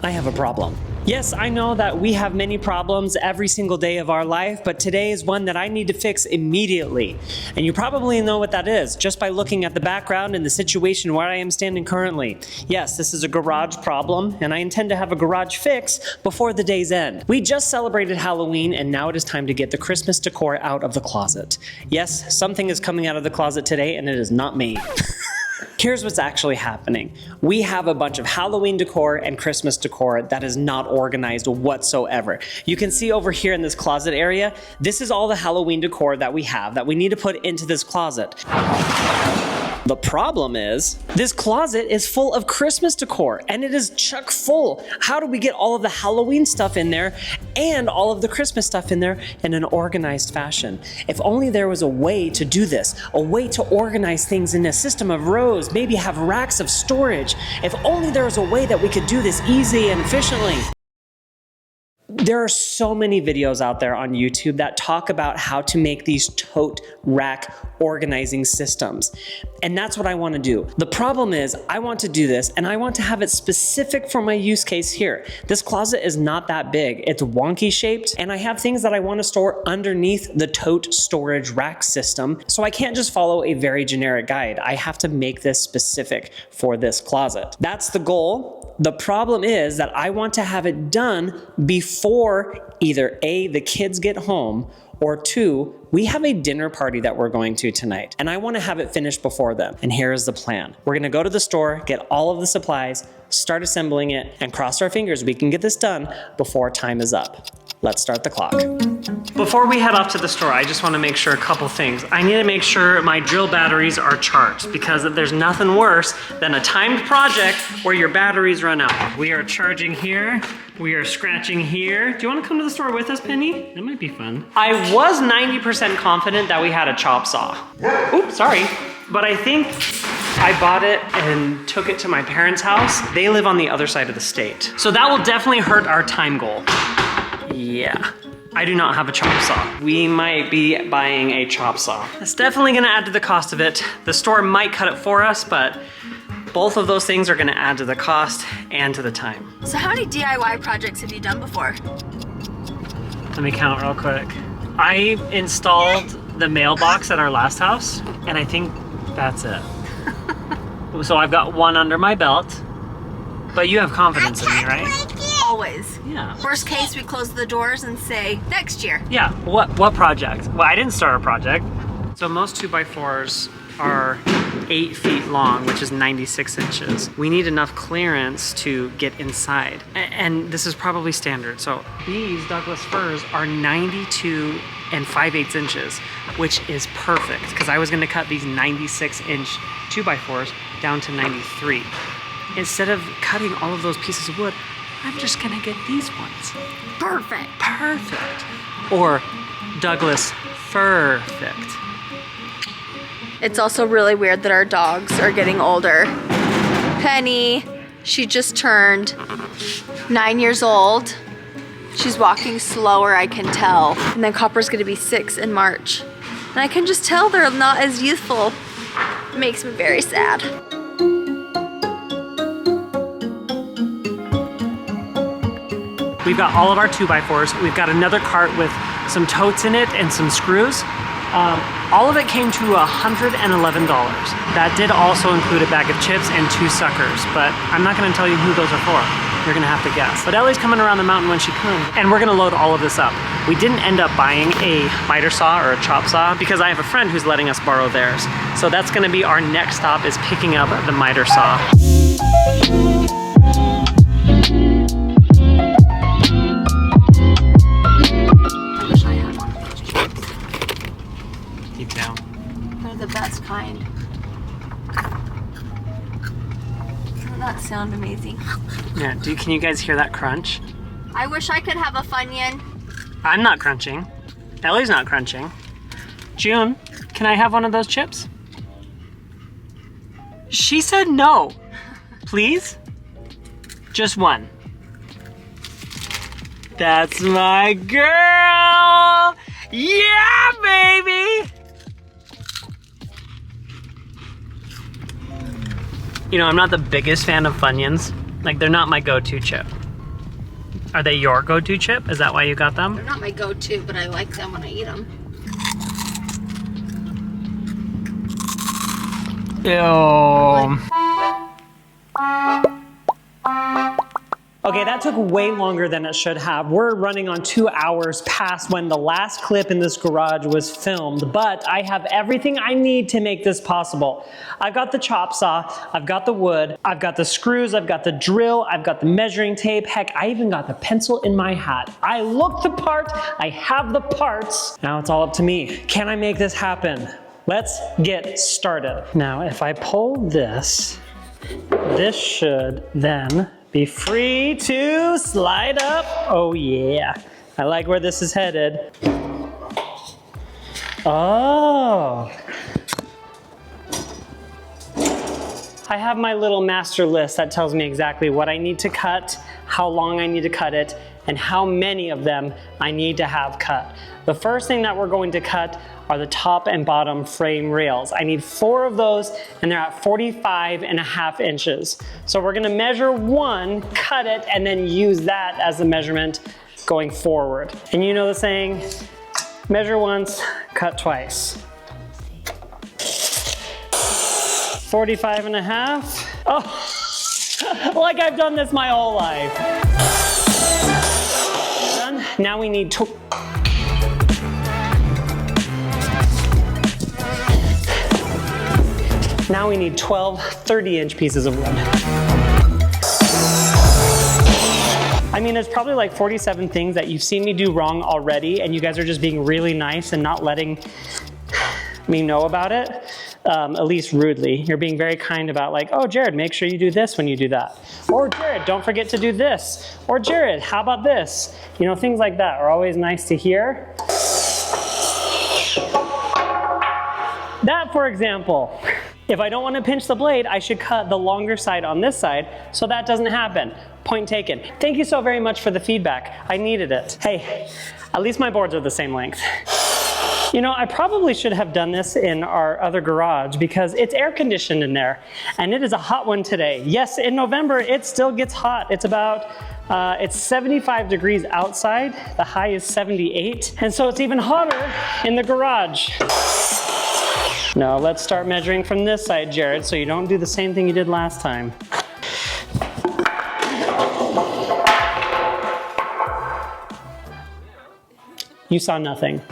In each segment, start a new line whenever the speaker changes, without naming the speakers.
I have a problem. Yes, I know that we have many problems every single day of our life, but today is one that I need to fix immediately. And you probably know what that is just by looking at the background and the situation where I am standing currently. Yes, this is a garage problem, and I intend to have a garage fix before the day's end. We just celebrated Halloween, and now it is time to get the Christmas decor out of the closet. Yes, something is coming out of the closet today, and it is not me. Here's what's actually happening. We have a bunch of Halloween decor and Christmas decor that is not organized whatsoever. You can see over here in this closet area, this is all the Halloween decor that we have that we need to put into this closet. The problem is, this closet is full of Christmas decor and it is chock full. How do we get all of the Halloween stuff in there and all of the Christmas stuff in there in an organized fashion? If only there was a way to do this, a way to organize things in a system of rows, maybe have racks of storage. If only there was a way that we could do this easy and efficiently. There are so many videos out there on YouTube that talk about how to make these tote rack organizing systems. And that's what I want to do. The problem is I want to do this and I want to have it specific for my use case here. This closet is not that big. It's wonky shaped and I have things that I want to store underneath the tote storage rack system. So I can't just follow a very generic guide. I have to make this specific for this closet. That's the goal. The problem is that I want to have it done before either A, the kids get home, or 2, we have a dinner party that we're going to tonight, and I want to have it finished before then. And here is the plan. We're going to go to the store, get all of the supplies, start assembling it, and cross our fingers we can get this done before time is up. Let's start the clock. Before we head off to the store, I just want to make sure a couple things. I need to make sure my drill batteries are charged because there's nothing worse than a timed project where your batteries run out. We are charging here. We are scratching here. Do you want to come to the store with us, Penny? That might be fun. I was 90% confident that we had a chop saw. Oops, sorry. But I think I bought it and took it to my parents' house. They live on the other side of the state. So that will definitely hurt our time goal. Yeah, I do not have a chop saw. We might be buying a chop saw. It's definitely gonna add to the cost of it. The store might cut it for us, but both of those things are gonna add to the cost and to the time.
So how many DIY projects have you done before?
Let me count real quick. I installed the mailbox at our last house, and I think that's it. So I've got one under my belt, but you have confidence in me, right?
Always.
Yeah.
Worst case, we close the doors and say, next year.
Yeah, what project? Well, I didn't start a project. So most 2x4s are 8 feet long, which is 96 inches. We need enough clearance to get inside. And this is probably standard. So these Douglas firs are 92 and 5/8 inches, which is perfect because I was gonna cut these 96-inch 2x4s down to 93. Instead of cutting all of those pieces of wood, I'm just gonna get these ones.
Perfect.
Perfect. Or Douglas fir-fect.
It's also really weird that our dogs are getting older. Penny, she just turned 9 years old. She's walking slower, I can tell. And then Copper's gonna be 6 in March. And I can just tell they're not as youthful. It makes me very sad.
We've got all of our 2x4s. We've got another cart with some totes in it and some screws. All of it came to $111. That did also include a bag of chips and 2 suckers, but I'm not gonna tell you who those are for. You're gonna have to guess. But Ellie's coming around the mountain when she comes, and we're gonna load all of this up. We didn't end up buying a miter saw or a chop saw because I have a friend who's letting us borrow theirs. So that's gonna be our next stop, is picking up the miter saw. Deep down.
They're the best kind. Doesn't that sound amazing?
Yeah, can you guys hear that crunch?
I wish I could have a Funyun.
I'm not crunching. Ellie's not crunching. June, can I have one of those chips? She said no. Please? Just one. That's my girl! Yeah, baby! You know, I'm not the biggest fan of Funyuns. Like, they're not my go-to chip. Are they your go-to chip? Is that why you got them?
They're not my go-to, but I like them when I eat them.
Ew. Okay, that took way longer than it should have. We're running on 2 hours past when the last clip in this garage was filmed, but I have everything I need to make this possible. I've got the chop saw, I've got the wood, I've got the screws, I've got the drill, I've got the measuring tape, heck, I even got the pencil in my hat. I look the part, I have the parts. Now it's all up to me. Can I make this happen? Let's get started. Now, if I pull this, this should then be free to slide up. Oh yeah, I like where this is headed. Oh. I have my little master list that tells me exactly what I need to cut, how long I need to cut it, and how many of them I need to have cut. The first thing that we're going to cut are the top and bottom frame rails. I need 4 of those, and they're at 45.5 inches. So we're gonna measure one, cut it, and then use that as the measurement going forward. And you know the saying, measure once, cut twice. 45.5. Oh, like I've done this my whole life. Done. Now we need Now we need 12 30-inch pieces of wood. I mean, there's probably like 47 things that you've seen me do wrong already, and you guys are just being really nice and not letting me know about it, at least rudely. You're being very kind about like, oh, Jared, make sure you do this when you do that. Or Jared, don't forget to do this. Or Jared, how about this? You know, things like that are always nice to hear. That, for example. If I don't want to pinch the blade, I should cut the longer side on this side so that doesn't happen. Point taken. Thank you so very much for the feedback. I needed it. Hey, at least my boards are the same length. You know, I probably should have done this in our other garage because it's air conditioned in there and it is a hot one today. Yes, in November, it still gets hot. It's about, it's 75 degrees outside. The high is 78. And so it's even hotter in the garage. Now let's start measuring from this side, Jared, so you don't do the same thing you did last time. You saw nothing.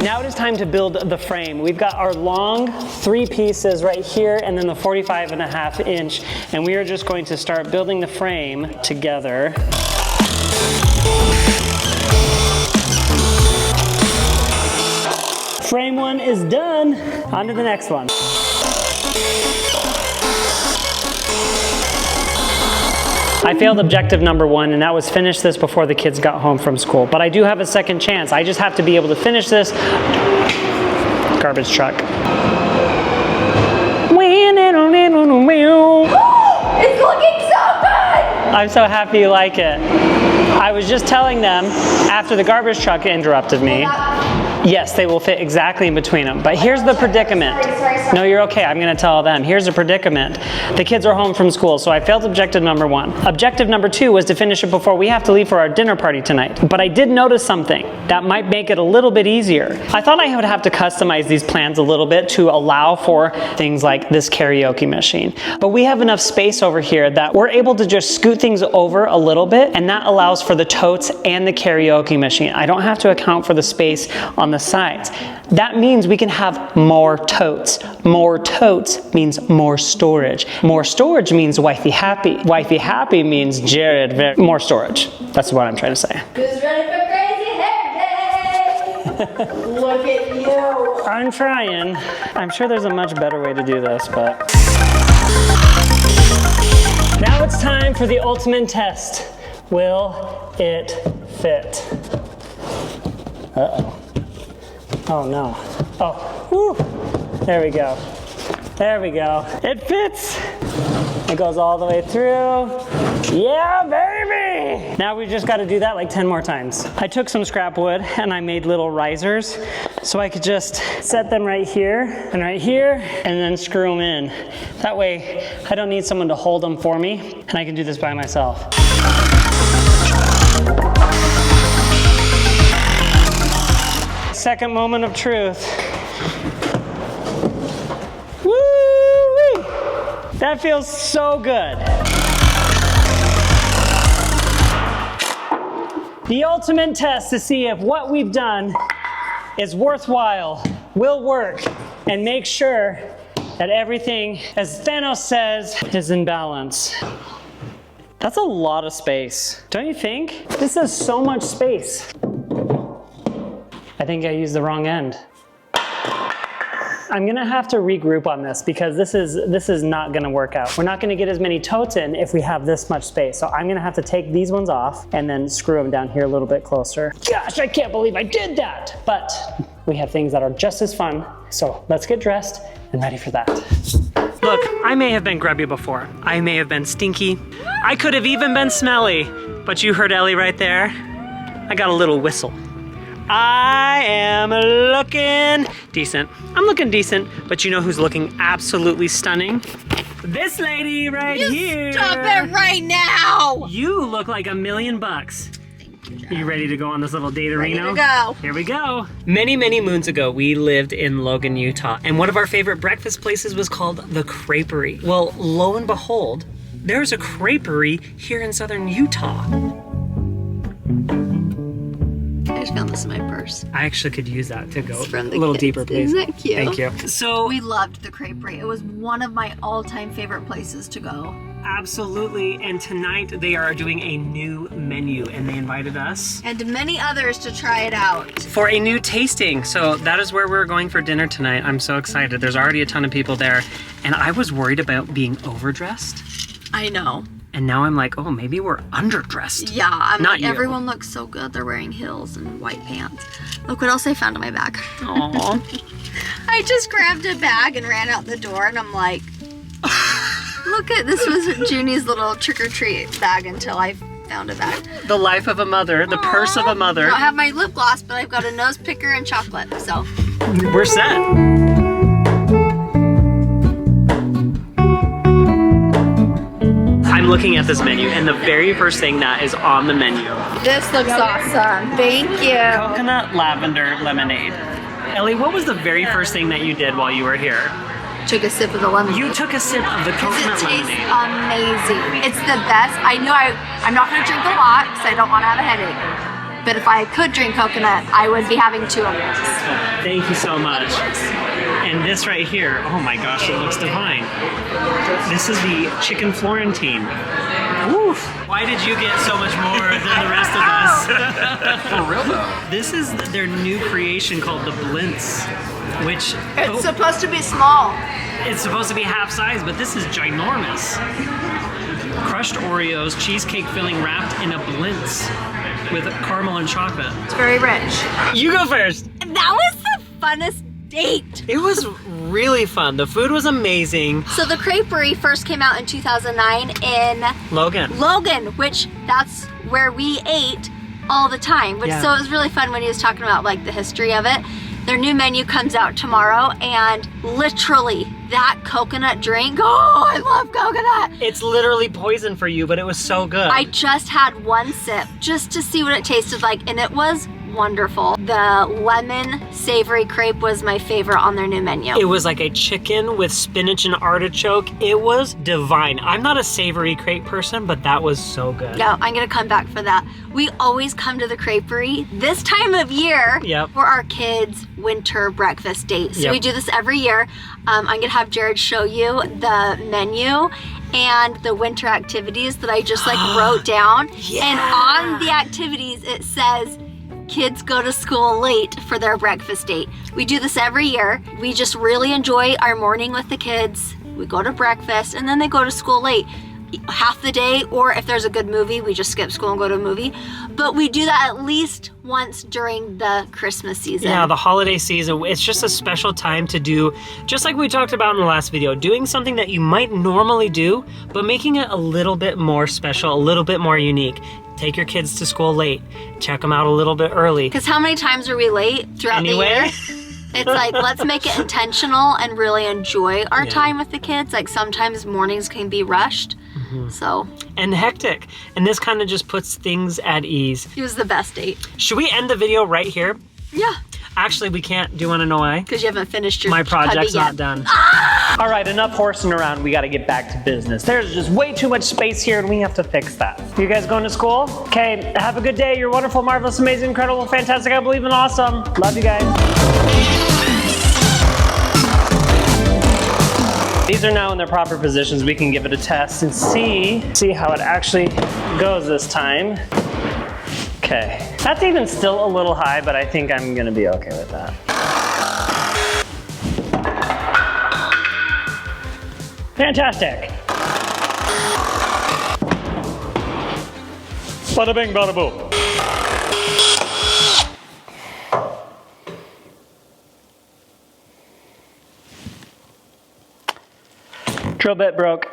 Now it is time to build the frame. We've got our long 3 pieces right here and then the 45.5 inch, and we are just going to start building the frame together. Frame 1 is done. On to the next one. I failed objective number 1, and that was finish this before the kids got home from school. But I do have a second chance. I just have to be able to finish this. Garbage truck.
It's looking so good!
I'm so happy you like it. I was just telling them after the garbage truck interrupted me. Yes, they will fit exactly in between them. But here's the predicament.
Sorry.
No, you're okay. I'm going to tell them. Here's the predicament. The kids are home from school, so I failed objective number 1. Objective number 2 was to finish it before we have to leave for our dinner party tonight. But I did notice something that might make it a little bit easier. I thought I would have to customize these plans a little bit to allow for things like this karaoke machine. But we have enough space over here that we're able to just scoot things over a little bit, and that allows for the totes and the karaoke machine. I don't have to account for the space on the sides. That means we can have more totes. More totes means more storage. More storage means wifey happy. Wifey happy means Jared, more storage. That's what I'm trying to say.
Who's ready for crazy hair day? Look at you.
I'm trying. I'm sure there's a much better way to do this, but. Now it's time for the ultimate test. Will it fit? Uh-oh. Oh no. Oh, whew. There we go. There we go. It fits. It goes all the way through. Yeah, baby! Okay, now we just got to do that like 10 more times. I took some scrap wood and I made little risers so I could just set them right here and then screw them in. That way I don't need someone to hold them for me and I can do this by myself. Second moment of truth. Woo-wee! That feels so good. The ultimate test to see if what we've done is worthwhile, will work, and make sure that everything, as Thanos says, is in balance. That's a lot of space, don't you think? This is so much space. I think I used the wrong end. I'm gonna have to regroup on this because this is not gonna work out. We're not gonna get as many totes in if we have this much space. So I'm gonna have to take these ones off and then screw them down here a little bit closer. Gosh, I can't believe I did that. But we have things that are just as fun. So let's get dressed and ready for that. Look, I may have been grubby before. I may have been stinky. I could have even been smelly. But you heard Ellie right there. I got a little whistle. I am looking decent. I'm looking decent, but you know who's looking absolutely stunning? This lady right here.
Stop it right now!
You look like $1 million.
Thank you,
You ready to go on this little date
Ready
arena?
to go.
Here we go. Many, many moons ago, we lived in Logan, Utah, and one of our favorite breakfast places was called the Creperie. Well, lo and behold, there's a creperie here in southern Utah.
I just found this in my purse.
I actually could use that to go
From
a
the
little
kids.
deeper, please.
Isn't that cute?
Thank you. So,
We loved the Creperie. It was one of my all-time favorite places to go.
absolutely, and tonight they are doing a new menu, and they invited us
And many others to try it out.
for a new tasting. So that is where we're going for dinner tonight. I'm so excited. There's already a ton of people there, and I was worried about being overdressed.
I know.
And now I'm like, oh, maybe we're underdressed.
Yeah, I'm
Not
like,
you.
everyone looks so good. They're wearing heels and white pants. Look what else I found in my bag.
Aww.
I just grabbed a bag and ran out the door, and I'm like, look at, this was Junie's little trick-or-treat bag until I found a bag.
The life of a mother, the purse of a mother.
I don't have my lip gloss, but I've got a nose picker and chocolate, so.
We're set. I'm looking at this menu, and the very first thing that is on the menu,
This looks awesome. Thank you.
coconut lavender lemonade. Ellie, what was the very first thing that you did while you were here?
Took a sip of the lemonade.
You took a sip of the
It
coconut
tastes
lemonade.
amazing. It's the best. I know I'm not going to drink a lot because I don't want to have a headache. But if I could drink coconut, I would be having 2 of this.
Thank you so much. And this right here, oh my gosh, it looks divine. This is the chicken Florentine. Oof. Why did you get so much more than the rest of us?
For real though.
This is their new creation called the Blintz, which
It's supposed to be small.
it's supposed to be half size, but this is ginormous. Crushed Oreos, cheesecake filling wrapped in a Blintz with caramel and chocolate.
It's very rich.
You go first.
That was the funnest date.
It was really fun. The food was amazing.
So the Creperie first came out in 2009 in
Logan.
Logan, which that's where we ate all the time. Which
Yeah.
so it was really fun when he was talking about like the history of it. Their new menu comes out tomorrow, and literally that coconut drink. Oh, I love coconut.
It's literally poison for you, but it was so good.
I just had 1 sip just to see what it tasted like, and it was wonderful. The lemon savory crepe was my favorite on their new menu.
It was like a chicken with spinach and artichoke. It was divine. I'm not a savory crepe person, but that was so good.
No, I'm gonna come back for that. We always come to the Creperie this time of year
Yep.
for our kids' winter breakfast date. So
Yep.
we do this every year. I'm gonna have Jared show you the menu and the winter activities that I just like wrote down.
Yeah.
And on the activities, it says, kids go to school late for their breakfast date. We do this every year. We just really enjoy our morning with the kids. We go to breakfast and then they go to school late. Half the day, or if there's a good movie, we just skip school and go to a movie. But we do that at least once during the Christmas season.
Yeah, the holiday season, it's just a special time to do, just like we talked about in the last video, doing something that you might normally do, but making it a little bit more special, a little bit more unique. take your kids to school late. Check them out a little bit early.
Because how many times are we late throughout the year? It's like, let's make it intentional and really enjoy our time with the kids. Like sometimes mornings can be rushed. So.
And hectic. And this kind of just puts things at ease.
It was the best date.
Should we end the video right here?
Yeah.
Actually, we can't. Do you want to know why?
Because you haven't finished your
My project's not done.
Ah!
All right, enough horsing around. We got to get back to business. There's just way too much space here and we have to fix that. You guys going to school? Okay, have a good day. You're wonderful, marvelous, amazing, incredible, fantastic, I believe in awesome. Love you guys. These are now in their proper positions. We can give it a test and see how it actually goes this time. Okay, that's even still a little high, but I think I'm gonna be okay with that. Fantastic. Bada bing, bada boom. Drill bit broke.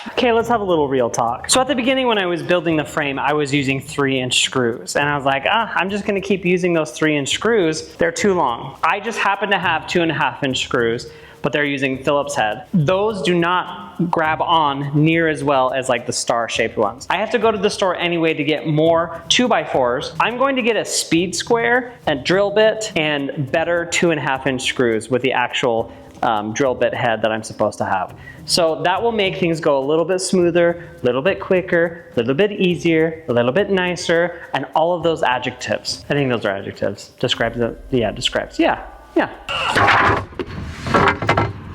Okay, let's have a little real talk. So at the beginning when I was building the frame, I was using 3-inch screws. And I was like, I'm just gonna keep using those 3-inch screws. They're too long. I just happen to have 2.5-inch screws, but they're using Phillips head. Those do not grab on near as well as like the star-shaped ones. I have to go to the store anyway to get more 2x4s. I'm going to get a speed square, a drill bit, and better 2.5-inch screws with the actual drill bit head that I'm supposed to have. So that will make things go a little bit smoother, a little bit quicker, a little bit easier, a little bit nicer, and all of those adjectives. I think those are adjectives. Describes it, yeah, describes, yeah.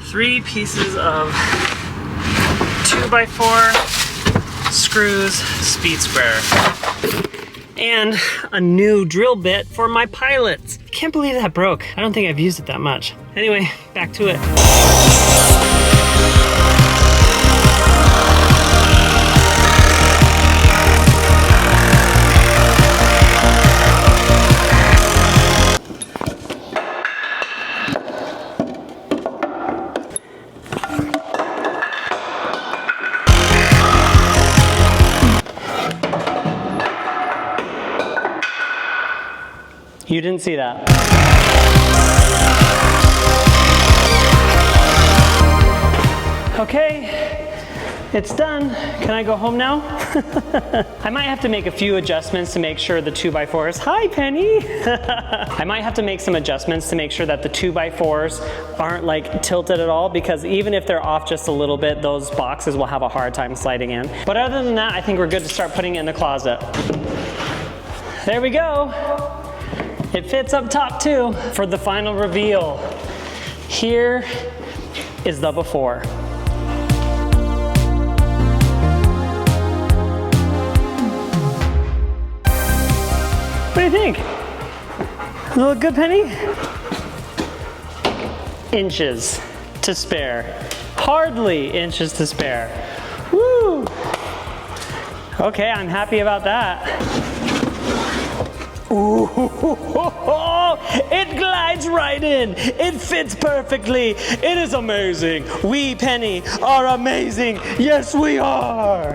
3 pieces of 2x4 screws, speed square. And a new drill bit for my pilots. Can't believe that broke. I don't think I've used it that much. Anyway, back to it. You didn't see that. Okay, it's done. Can I go home now? I might have to make a few adjustments to make sure the 2x4s, hi Penny! I might have to make some adjustments to make sure that the 2x4s aren't like tilted at all, because even if they're off just a little bit, those boxes will have a hard time sliding in. But other than that, I think we're good to start putting it in the closet. There we go. It fits up top too. For the final reveal, here is the before. What do you think? Does it look good, Penny? Inches to spare. Hardly inches to spare. Woo! Okay, I'm happy about that. Ooh, it glides right in. It fits perfectly. It is amazing. We, Penny, are amazing. Yes, we are.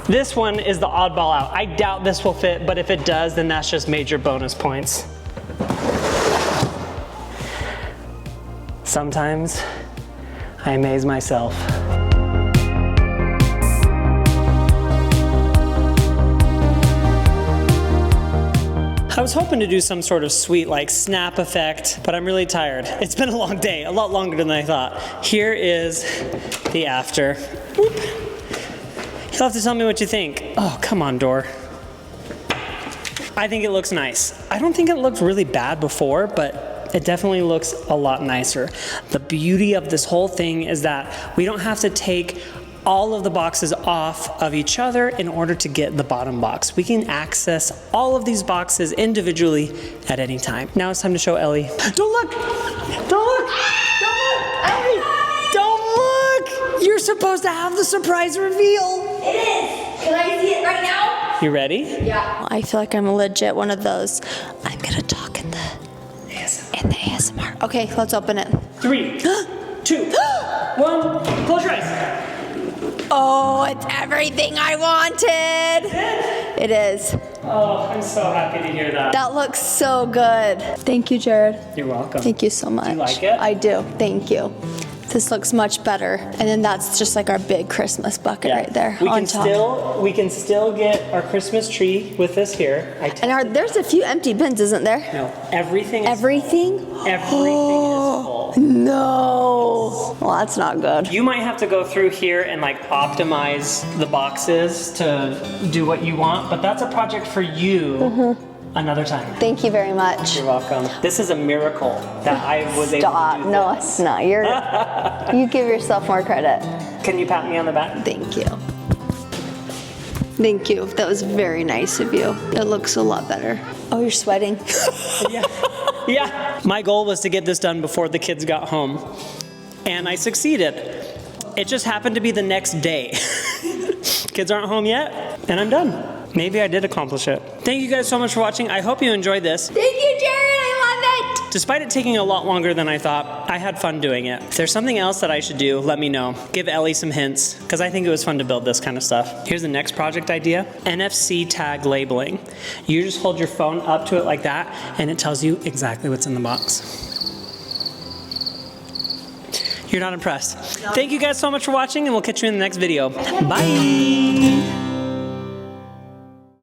This one is the oddball out. I doubt this will fit, but if it does, then that's just major bonus points. Sometimes I amaze myself. I was hoping to do some sort of sweet like snap effect, but I'm really tired. It's been a long day, a lot longer than I thought. Here is the after. Whoop. You'll have to tell me what you think. Oh, come on, door. I think it looks nice. I don't think it looked really bad before, but it definitely looks a lot nicer. The beauty of this whole thing is that we don't have to take all of the boxes off of each other in order to get the bottom box. We can access all of these boxes individually at any time. Now it's time to show Ellie. Don't look! Don't look! Don't look! Ellie! Don't look! You're supposed to have the surprise reveal.
It is! Can I see it right now?
You ready?
Yeah. I feel like I'm legit one of those. I'm gonna talk in the ASMR. Okay, let's open it.
3, 2, 1, close your eyes.
Oh, it's everything I wanted. It is.
Oh, I'm so happy to hear that.
That looks so good. Thank you, Jared.
You're welcome.
Thank you so much.
Do you like it?
I do. Thank you. This looks much better. And then that's just like our big Christmas bucket right there on top.
We can still get our Christmas tree with this here.
And there's a few empty bins, isn't there?
No, everything is
Everything?
full. Everything is full.
No. Well, that's not good.
You might have to go through here and like optimize the boxes to do what you want, but that's a project for you another time.
Thank you very much.
You're welcome. This is a miracle that I was able to do this.
No, it's not. You give yourself more credit.
Can you pat me on the back?
Thank you. Thank you. That was very nice of you. It looks a lot better. Oh, you're sweating.
Yeah. My goal was to get this done before the kids got home, and I succeeded. It just happened to be the next day. Kids aren't home yet, and I'm done. Maybe I did accomplish it. Thank you guys so much for watching. I hope you enjoyed this.
Thank you, Jared. I love it.
Despite it taking a lot longer than I thought, I had fun doing it. If there's something else that I should do, let me know. Give Ellie some hints, because I think it was fun to build this kind of stuff. Here's the next project idea. NFC tag labeling. You just hold your phone up to it like that, and it tells you exactly what's in the box. You're not impressed. No. Thank you guys so much for watching, and we'll catch you in the next video. Bye.